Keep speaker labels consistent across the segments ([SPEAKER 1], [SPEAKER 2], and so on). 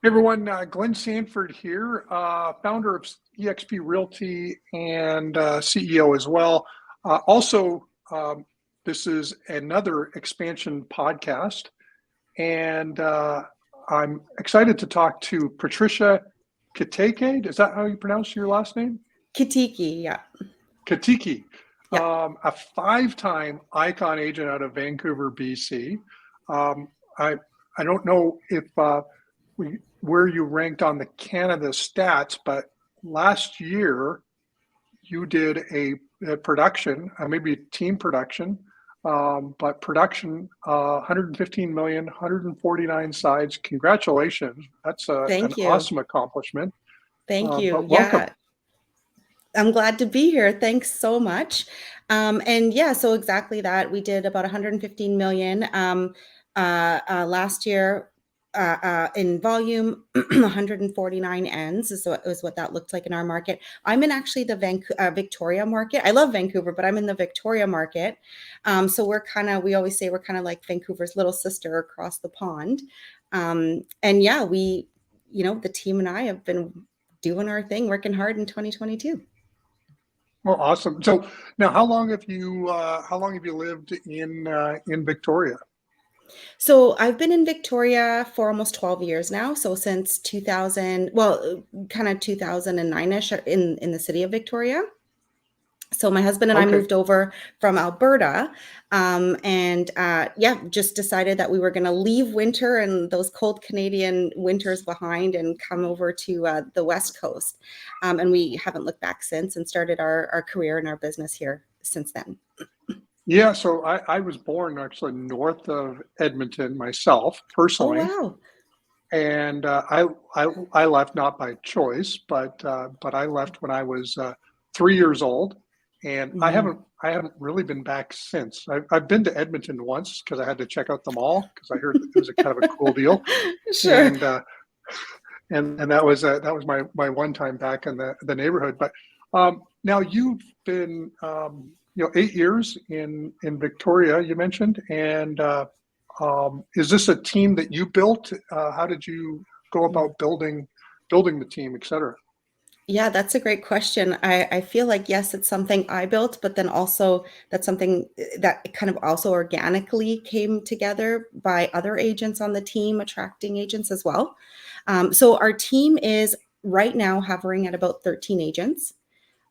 [SPEAKER 1] Hey everyone, Glenn Sanford here, founder of eXp Realty and CEO as well. Also, this is another expansion podcast, and I'm excited to talk to Patricia Kiteke. Is that how you pronounce your last name?
[SPEAKER 2] Kiteke, yeah.
[SPEAKER 1] Kiteke,
[SPEAKER 2] Yeah.
[SPEAKER 1] a five-time ICON agent out of Vancouver, BC. I don't know if where you ranked on the Canada stats, but last year you did a production, maybe a team production, but production, 115 million, 149 sides. Congratulations. That's an
[SPEAKER 2] Thank you.
[SPEAKER 1] awesome accomplishment.
[SPEAKER 2] Thank you.
[SPEAKER 1] But welcome.
[SPEAKER 2] Yeah. I'm glad to be here. Thanks so much. And yeah, so exactly that. We did about 115 million last year in volume, 149 ends is what that looked like in our market. I'm in actually the Victoria market. I love Vancouver, but I'm in the Victoria market. So we always say we're kind of like Vancouver's little sister across the pond. And yeah, the team and I have been doing our thing, working hard in 2022.
[SPEAKER 1] Well, awesome. So now, how long have you lived in Victoria?
[SPEAKER 2] So I've been in Victoria for almost 12 years now. So since 2000, well, kind of 2009-ish in the city of Victoria. So my husband and I
[SPEAKER 1] Okay.
[SPEAKER 2] moved over from Alberta, just decided that we were going to leave winter and those cold Canadian winters behind and come over to the West Coast. And we haven't looked back since and started our career and our business here since then.
[SPEAKER 1] Yeah, so I was born actually north of Edmonton myself,
[SPEAKER 2] Oh,
[SPEAKER 1] personally,
[SPEAKER 2] wow.
[SPEAKER 1] and I left not by choice, but I left when I was 3 years old, and
[SPEAKER 2] Mhm.
[SPEAKER 1] I haven't really been back since. I've been to Edmonton once because I had to check out the mall because I heard it was a kind of a cool deal,
[SPEAKER 2] Sure.
[SPEAKER 1] and and that was my one time back in the neighborhood. But now you've been 8 years in Victoria, you mentioned, and is this a team that you built? How did you go about building the team, et cetera?
[SPEAKER 2] Yeah, that's a great question. I feel like, yes, it's something I built, but then also that's something that kind of also organically came together by other agents on the team, attracting agents as well. So our team is right now hovering at about 13 agents.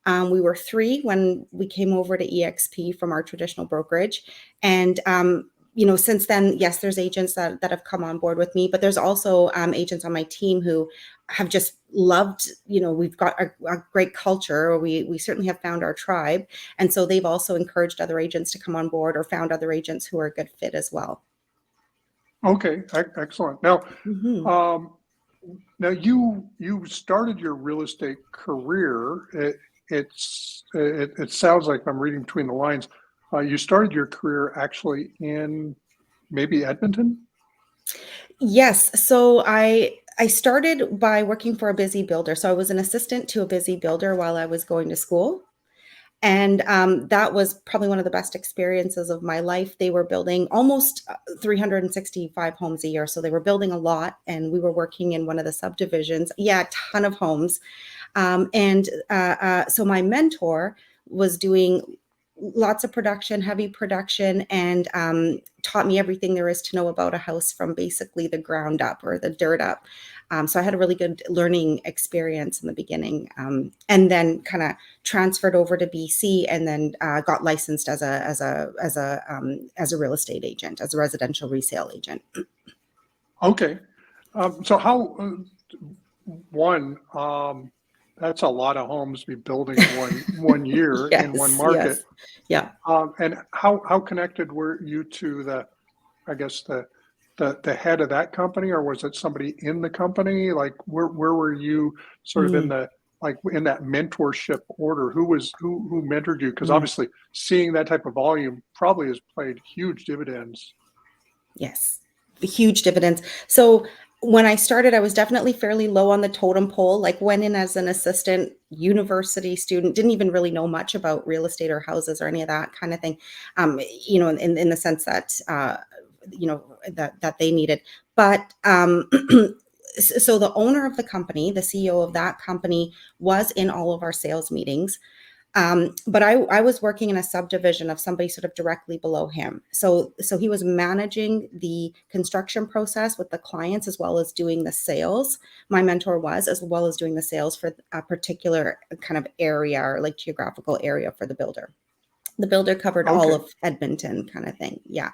[SPEAKER 2] We were three when we came over to eXp from our traditional brokerage. And since then, yes, there's agents that have come on board with me, but there's also agents on my team who have just loved, we've got a great culture. We certainly have found our tribe. And so they've also encouraged other agents to come on board or found other agents who are a good fit as well.
[SPEAKER 1] Okay, excellent. Now,
[SPEAKER 2] Mm-hmm.
[SPEAKER 1] um, now you started your real estate career. It sounds like I'm reading between the lines. You started your career actually in maybe Edmonton.
[SPEAKER 2] Yes. So I started by working for a busy builder. So I was an assistant to a busy builder while I was going to school. And that was probably one of the best experiences of my life. They were building almost 365 homes a year. So they were building a lot, and we were working in one of the subdivisions. Yeah, a ton of homes. So my mentor was doing lots of production, heavy production, and taught me everything there is to know about a house from basically the ground up or the dirt up. So I had a really good learning experience in the beginning, and then kind of transferred over to BC, and then got licensed as a real estate agent, as a residential resale agent.
[SPEAKER 1] Okay, so how one that's a lot of homes to be building in one year in one
[SPEAKER 2] Yes,
[SPEAKER 1] market.
[SPEAKER 2] yes, yeah.
[SPEAKER 1] And how connected were you to I guess the head of that company, or was it somebody in the company? Like where were you sort of in
[SPEAKER 2] Mm,
[SPEAKER 1] the like in that mentorship order? Who mentored you? Because
[SPEAKER 2] mm.
[SPEAKER 1] obviously seeing that type of volume probably has played huge dividends.
[SPEAKER 2] Yes, the huge dividends. So when I started, I was definitely fairly low on the totem pole. Like went in as an assistant university student, didn't even really know much about real estate or houses or any of that kind of thing. In the sense that that they needed. But so the owner of the company, the CEO of that company, was in all of our sales meetings. But I was working in a subdivision of somebody sort of directly below him. So he was managing the construction process with the clients as well as doing the sales. My mentor was, as well as doing the sales for a particular kind of area or like geographical area for the builder. The builder covered all
[SPEAKER 1] Okay.
[SPEAKER 2] of Edmonton kind of thing. Yeah.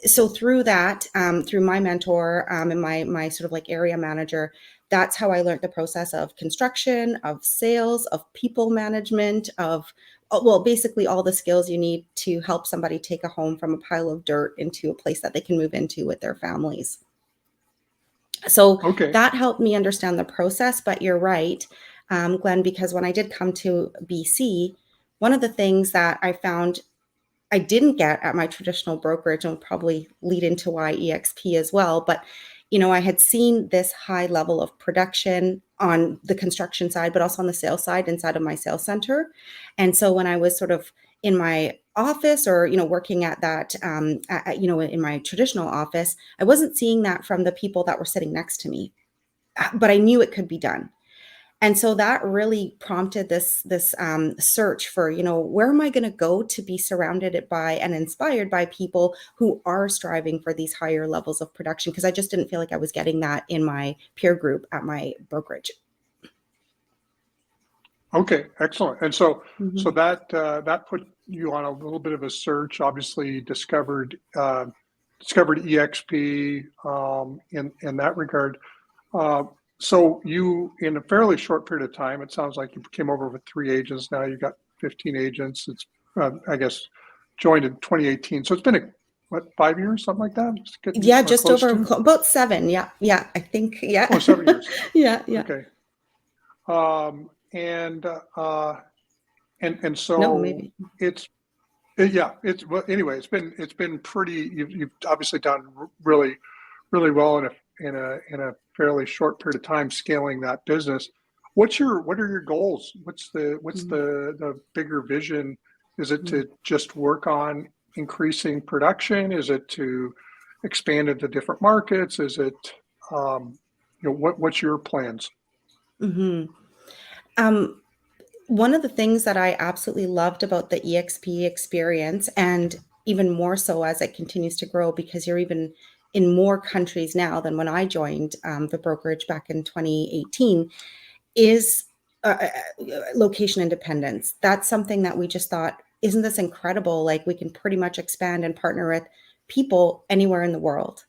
[SPEAKER 2] So through that, through my mentor and my sort of like area manager, that's how I learned the process of construction, of sales, of people management, of, well, basically all the skills you need to help somebody take a home from a pile of dirt into a place that they can move into with their families. So
[SPEAKER 1] Okay.
[SPEAKER 2] that helped me understand the process. But you're right, Glenn, because when I did come to BC, one of the things that I found I didn't get at my traditional brokerage, and will probably lead into why EXP as well. But, I had seen this high level of production on the construction side, but also on the sales side inside of my sales center. And so when I was sort of in my office or, working at that, in my traditional office, I wasn't seeing that from the people that were sitting next to me, but I knew it could be done. And so that really prompted this search for, where am I going to go to be surrounded by and inspired by people who are striving for these higher levels of production? Because I just didn't feel like I was getting that in my peer group at my brokerage.
[SPEAKER 1] Okay, excellent. And so
[SPEAKER 2] Mm-hmm.
[SPEAKER 1] that put you on a little bit of a search. Obviously, discovered EXP in that regard. Uh, so you, in a fairly short period of time, it sounds like you came over with 3 agents. Now you've got 15 agents. It's I guess joined in 2018. So it's been what, 5 years, something like that. It's getting
[SPEAKER 2] Yeah, just
[SPEAKER 1] close
[SPEAKER 2] over
[SPEAKER 1] to
[SPEAKER 2] about 7. Yeah, yeah, I think. Yeah,
[SPEAKER 1] 7 years.
[SPEAKER 2] yeah, yeah.
[SPEAKER 1] Okay. Um, and uh, and
[SPEAKER 2] No,
[SPEAKER 1] so
[SPEAKER 2] maybe.
[SPEAKER 1] it's yeah, it's well anyway, it's been pretty. You've obviously done really well in a fairly short period of time scaling that business. What are your goals? What's
[SPEAKER 2] Mm-hmm.
[SPEAKER 1] the bigger vision? Is it to just work on increasing production? Is it to expand into different markets? Is it what's your plans?
[SPEAKER 2] Mm-hmm. Um, One of the things that I absolutely loved about the EXP experience, and even more so as it continues to grow, because you're even in more countries now than when I joined the brokerage back in 2018, is location independence. That's something that we just thought, isn't this incredible? Like we can pretty much expand and partner with people anywhere in the world.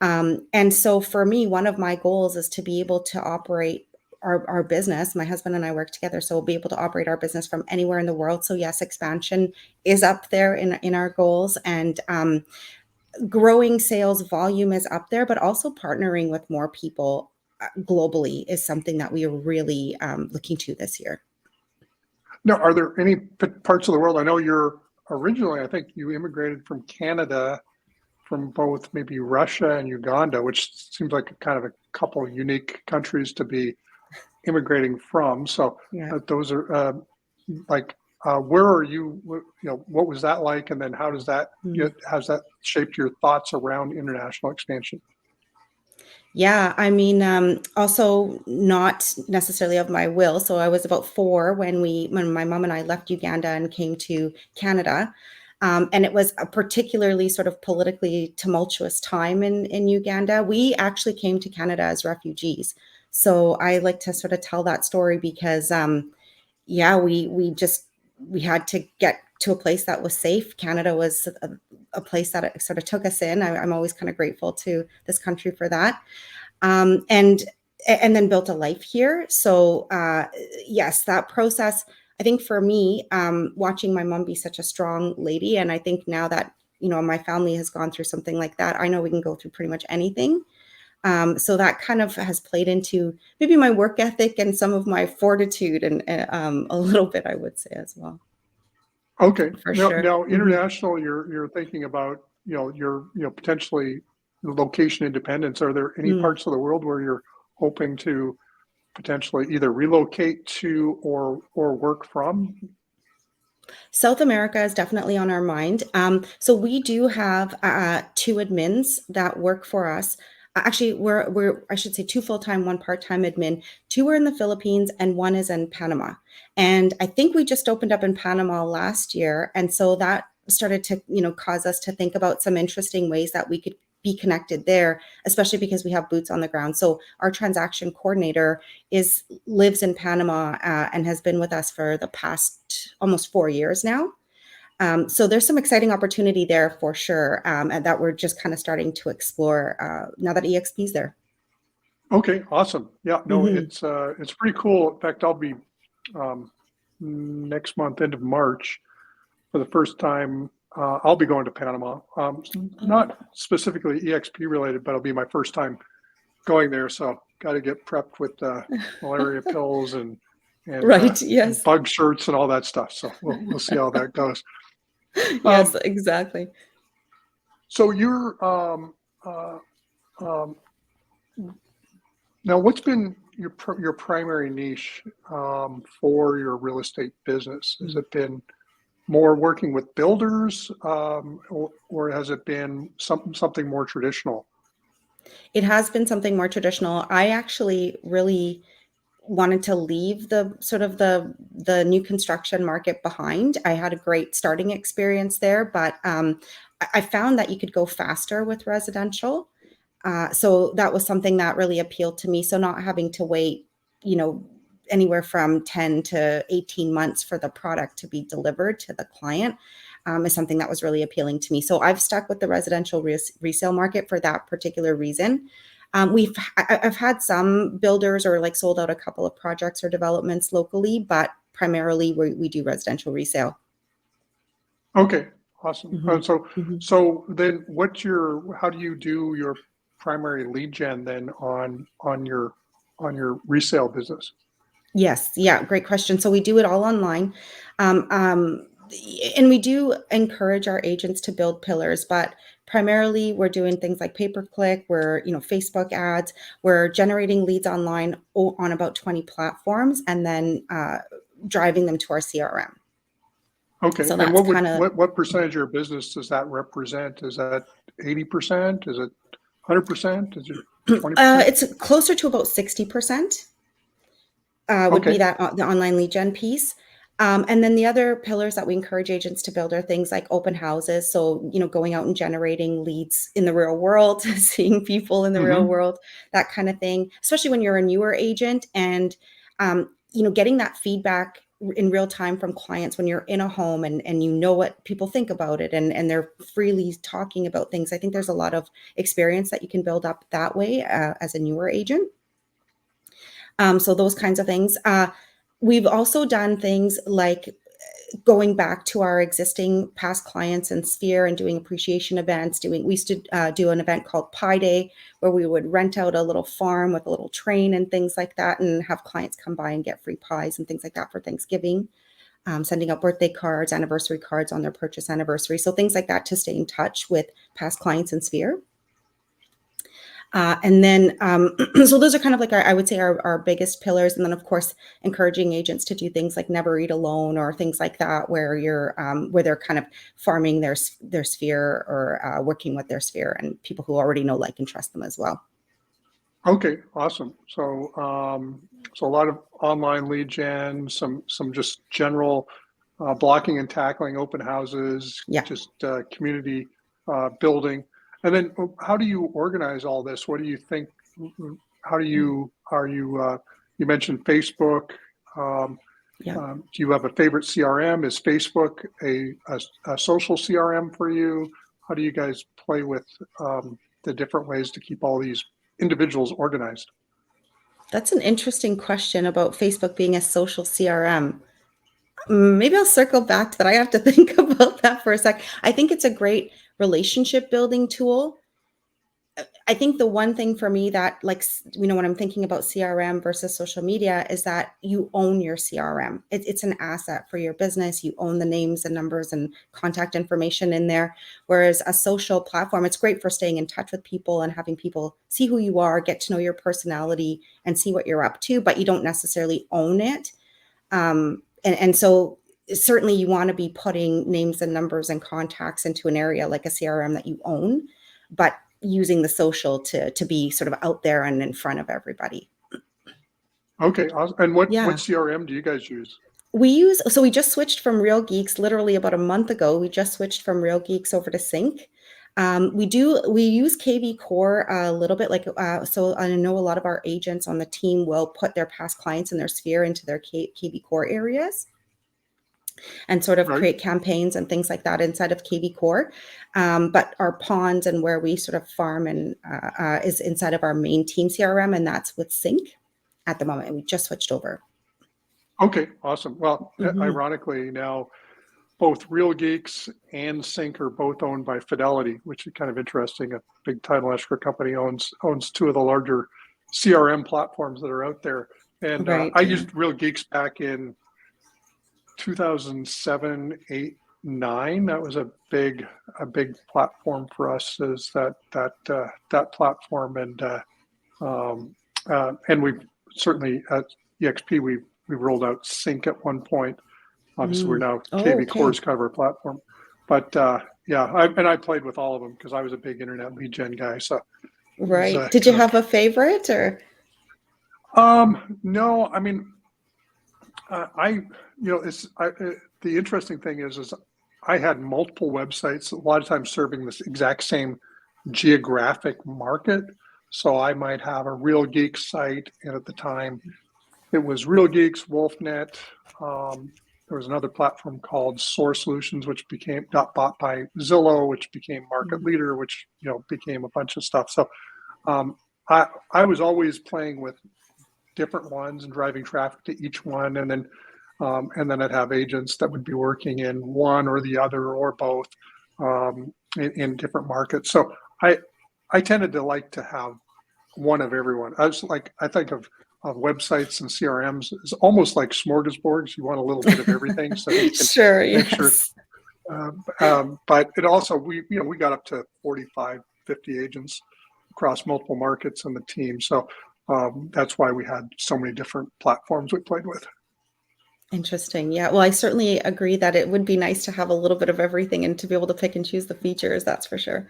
[SPEAKER 2] And so for me, one of my goals is to be able to operate our business. My husband and I work together, so we'll be able to operate our business from anywhere in the world. So yes, expansion is up there in our goals, and growing sales volume is up there, but also partnering with more people globally is something that we are really looking to this year.
[SPEAKER 1] Now, are there any parts of the world? I know I think you immigrated from Canada, from both maybe Russia and Uganda, which seems like a kind of a couple of unique countries to be immigrating from. So
[SPEAKER 2] Yeah.
[SPEAKER 1] those are like, where are you? What was that like? And then how's that shaped your thoughts around international expansion?
[SPEAKER 2] Yeah, I mean, also not necessarily of my will. So I was about 4 when my mom and I left Uganda and came to Canada. And it was a particularly sort of politically tumultuous time in Uganda. We actually came to Canada as refugees. So I like to sort of tell that story because, yeah, we had to get to a place that was safe. Canada was a place that it sort of took us in. I'm always kind of grateful to this country for that, um, and and then built a life here. So yes, that process. I think for me, watching my mom be such a strong lady, and I think now that my family has gone through something like that, I know we can go through pretty much anything. So that kind of has played into maybe my work ethic and some of my fortitude, and a little bit, I would say as well,
[SPEAKER 1] Okay.
[SPEAKER 2] for sure.
[SPEAKER 1] Now international, you're thinking about, your, potentially location independence. Are there any
[SPEAKER 2] Mm-hmm.
[SPEAKER 1] parts of the world where you're hoping to potentially either relocate to or work from?
[SPEAKER 2] South America is definitely on our mind. So we do have two admins that work for us. Actually, we're I should say two full-time, one part-time admin. Two are in the Philippines and one is in Panama. And I think we just opened up in Panama last year, and so that started to cause us to think about some interesting ways that we could be connected there, especially because we have boots on the ground. So our transaction coordinator lives in Panama and has been with us for the past almost 4 years now. So there's some exciting opportunity there for sure, and that we're just kind of starting to explore now that EXP is there.
[SPEAKER 1] Okay, awesome. Yeah, no,
[SPEAKER 2] Hmm.
[SPEAKER 1] it's pretty cool. In fact, I'll be um, next month, end of March, for the first time. I'll be going to Panama. Not specifically EXP related, but it'll be my first time going there. So got to get prepped with malaria pills
[SPEAKER 2] Right.
[SPEAKER 1] and
[SPEAKER 2] Yes.
[SPEAKER 1] bug shirts and all that stuff. So we'll see how that goes.
[SPEAKER 2] Yes.
[SPEAKER 1] Um,
[SPEAKER 2] Exactly.
[SPEAKER 1] so you're uh, um, now, what's been your primary niche for your real estate business? Has it been more working with builders, or has it been something more traditional?
[SPEAKER 2] It has been something more traditional. I actually really wanted to leave the sort of the new construction market behind. I had a great starting experience there, but I found that you could go faster with residential. So that was something that really appealed to me. So not having to wait, you know, anywhere from 10 to 18 months for the product to be delivered to the client is something that was really appealing to me. So I've stuck with the residential resale market for that particular reason. I've had some builders or like sold out a couple of projects or developments locally, but primarily we do residential resale.
[SPEAKER 1] Okay, awesome.
[SPEAKER 2] Hmm.
[SPEAKER 1] So
[SPEAKER 2] Hmm.
[SPEAKER 1] so then, how do you do your primary lead gen then on your resale business?
[SPEAKER 2] Yes, yeah, great question. So we do it all online. Um, um, and we do encourage our agents to build pillars, but primarily we're doing things like pay per click, we're, Facebook ads, we're generating leads online on about 20 platforms and then driving them to our CRM.
[SPEAKER 1] Okay,
[SPEAKER 2] So
[SPEAKER 1] and
[SPEAKER 2] that's kind of,
[SPEAKER 1] what percentage of your business does that represent? Is that 80%? Is it 100%? Is it 20%?
[SPEAKER 2] it's closer to about 60%. Would be
[SPEAKER 1] Okay.
[SPEAKER 2] that the online lead gen piece. And then the other pillars that we encourage agents to build are things like open houses. So, going out and generating leads in the real world, seeing people in the real
[SPEAKER 1] Hmm.
[SPEAKER 2] world, that kind of thing, especially when you're a newer agent and, getting that feedback in real time from clients when you're in a home and you know what people think about it and they're freely talking about things. I think there's a lot of experience that you can build up that way as a newer agent. So those kinds of things. We've also done things like going back to our existing past clients and Sphere and doing appreciation events. We used to do an event called Pie Day where we would rent out a little farm with a little train and things like that, and have clients come by and get free pies and things like that for Thanksgiving. Sending out birthday cards, anniversary cards on their purchase anniversary. So things like that to stay in touch with past clients and Sphere. And then, so those are kind of like I would say our biggest pillars. And then, of course, encouraging agents to do things like never eat alone or things like that, where where they're kind of farming their sphere or working with their sphere and people who already know, like, and trust them as well.
[SPEAKER 1] Okay, awesome. So a lot of online lead gen, some just general blocking and tackling, open houses,
[SPEAKER 2] Yeah.
[SPEAKER 1] just community building. And then how do you organize all this? What do you think? How do you are you you mentioned Facebook. Um,
[SPEAKER 2] Yeah.
[SPEAKER 1] do you have a favorite CRM? Is Facebook a social CRM for you? How do you guys play with the different ways to keep all these individuals organized?
[SPEAKER 2] That's an interesting question about Facebook being a social CRM. Maybe I'll circle back to that. I have to think about that for a sec. I think it's a great relationship building tool. I think the one thing for me that, like, when I'm thinking about CRM versus social media is that you own your CRM. It's an asset for your business. You own the names and numbers and contact information in there. Whereas a social platform, it's great for staying in touch with people and having people see who you are, get to know your personality and see what you're up to, but you don't necessarily own it. And so certainly you want to be putting names and numbers and contacts into an area like a CRM that you own, but using the social to be sort of out there and in front of everybody.
[SPEAKER 1] Okay, awesome. And what
[SPEAKER 2] Yeah.
[SPEAKER 1] CRM do you guys use?
[SPEAKER 2] So we just switched from Real Geeks literally about a month ago. We just switched from Real Geeks over to Sync. We use KV Core a little bit, so I know a lot of our agents on the team will put their past clients in their sphere into their KV Core areas and sort of
[SPEAKER 1] Right.
[SPEAKER 2] create campaigns and things like that inside of KV Core. But our ponds and where we sort of farm and is inside of our main team CRM, and that's with Sync at the moment. We just switched over.
[SPEAKER 1] Okay, awesome. Well,
[SPEAKER 2] Mhm.
[SPEAKER 1] ironically now, both Real Geeks and Sync are both owned by Fidelity, which is kind of interesting. A big title escrow company owns two of the larger CRM platforms that are out there. And
[SPEAKER 2] Right.
[SPEAKER 1] I
[SPEAKER 2] Yeah.
[SPEAKER 1] used Real Geeks back in 2007, 8, 9. That was a big platform for us. Is that platform, and we've certainly at EXP we rolled out Sync at one point. Obviously, we're now
[SPEAKER 2] Oh,
[SPEAKER 1] KV
[SPEAKER 2] okay.
[SPEAKER 1] Core is kind of our platform, but yeah, I played with all of them because I was a big internet lead gen guy. So
[SPEAKER 2] Right. Did you have a favorite or?
[SPEAKER 1] No, I mean, the interesting thing is I had multiple websites, a lot of times serving this exact same geographic market. So I might have a Real Geek site, and at the time it was Real Geeks, WolfNet. There was another platform called Source Solutions, which got bought by Zillow, which became Market Leader, which became a bunch of stuff. So I was always playing with different ones and driving traffic to each one, and then I'd have agents that would be working in one or the other or both in different markets. So I tended to like to have one of everyone. I think of websites and CRMs is almost like smorgasbords. You want a little bit of everything, so you can
[SPEAKER 2] Sure.
[SPEAKER 1] make sure.
[SPEAKER 2] Yes.
[SPEAKER 1] But it also we got up to 45, 50 agents across multiple markets in the team. So that's why we had so many different platforms we played with.
[SPEAKER 2] Interesting. Yeah. Well, I certainly agree that it would be nice to have a little bit of everything and to be able to pick and choose the features. That's for sure.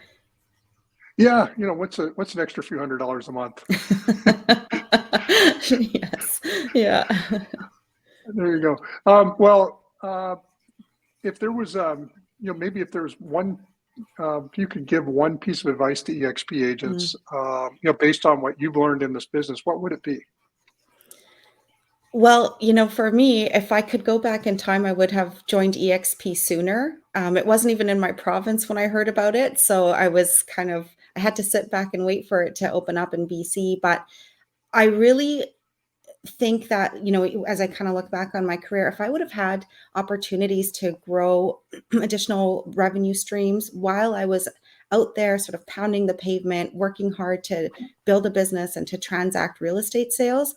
[SPEAKER 1] Yeah, what's an extra few $100s a month?
[SPEAKER 2] Yes. Yeah.
[SPEAKER 1] There you go. Well, if there was, maybe if there's one, if you could give one piece of advice to EXP agents, based on what you've learned in this business, what would it be?
[SPEAKER 2] Well, for me, if I could go back in time, I would have joined EXP sooner. It wasn't even in my province when I heard about it. So I had to sit back and wait for it to open up in BC. But I really think that, as I kind of look back on my career, if I would have had opportunities to grow additional revenue streams while I was out there sort of pounding the pavement, working hard to build a business and to transact real estate sales,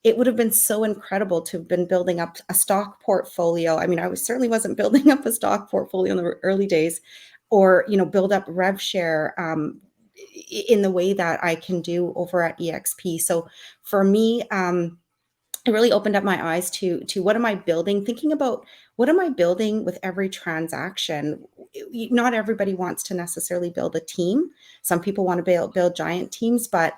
[SPEAKER 2] it would have been so incredible to have been building up a stock portfolio. I mean, certainly wasn't building up a stock portfolio in the early days, or build up rev share in the way that I can do over at EXP. So for me, it really opened up my eyes to what am I building, thinking about what am I building with every transaction. Not everybody wants to necessarily build a team. Some people want to build giant teams, but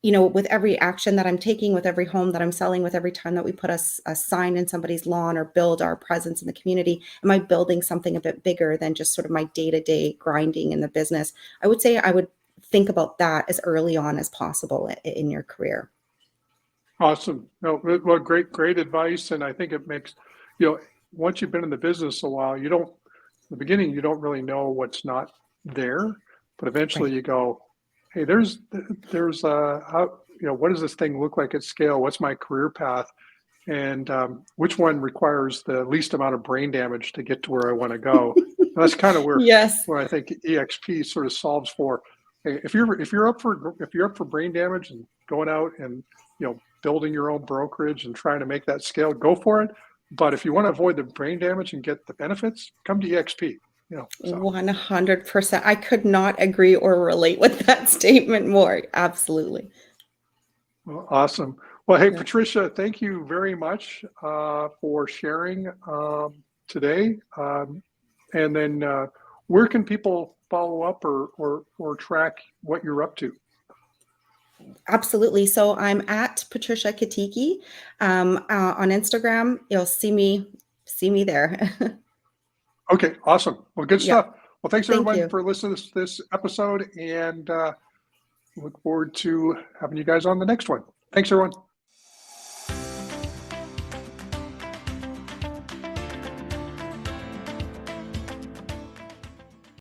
[SPEAKER 2] with every action that I'm taking, with every home that I'm selling, with every time that we put a sign in somebody's lawn or build our presence in the community, am I building something a bit bigger than just sort of my day-to-day grinding in the business? I would say I would think about that as early on as possible in your career.
[SPEAKER 1] Awesome. No, well, great advice. And I think it makes, once you've been in the business a while, in the beginning, you don't really know what's not there, but eventually
[SPEAKER 2] Right.
[SPEAKER 1] you go, hey, there's how, what does this thing look like at scale? What's my career path? And which one requires the least amount of brain damage to get to where I want to go? And that's kind of
[SPEAKER 2] Yes.
[SPEAKER 1] where I think EXP sort of solves for. Hey, if you're up for brain damage and going out and building your own brokerage and trying to make that scale, go for it. But if you want to avoid the brain damage and get the benefits, come to EXP. So.
[SPEAKER 2] 100%. I could not agree or relate with that statement more. Absolutely.
[SPEAKER 1] Well, awesome. Well, hey,
[SPEAKER 2] Yeah.
[SPEAKER 1] Patricia, thank you very much for sharing. today. And then where can people follow up or track what you're up to?
[SPEAKER 2] Absolutely. So I'm at Patricia Kiteke on Instagram. You'll see me there.
[SPEAKER 1] Okay, awesome. Well, good
[SPEAKER 2] Yeah.
[SPEAKER 1] stuff. Well, thanks
[SPEAKER 2] Thank
[SPEAKER 1] everyone
[SPEAKER 2] you.
[SPEAKER 1] for listening to this episode, and look forward to having you guys on the next one. Thanks, everyone.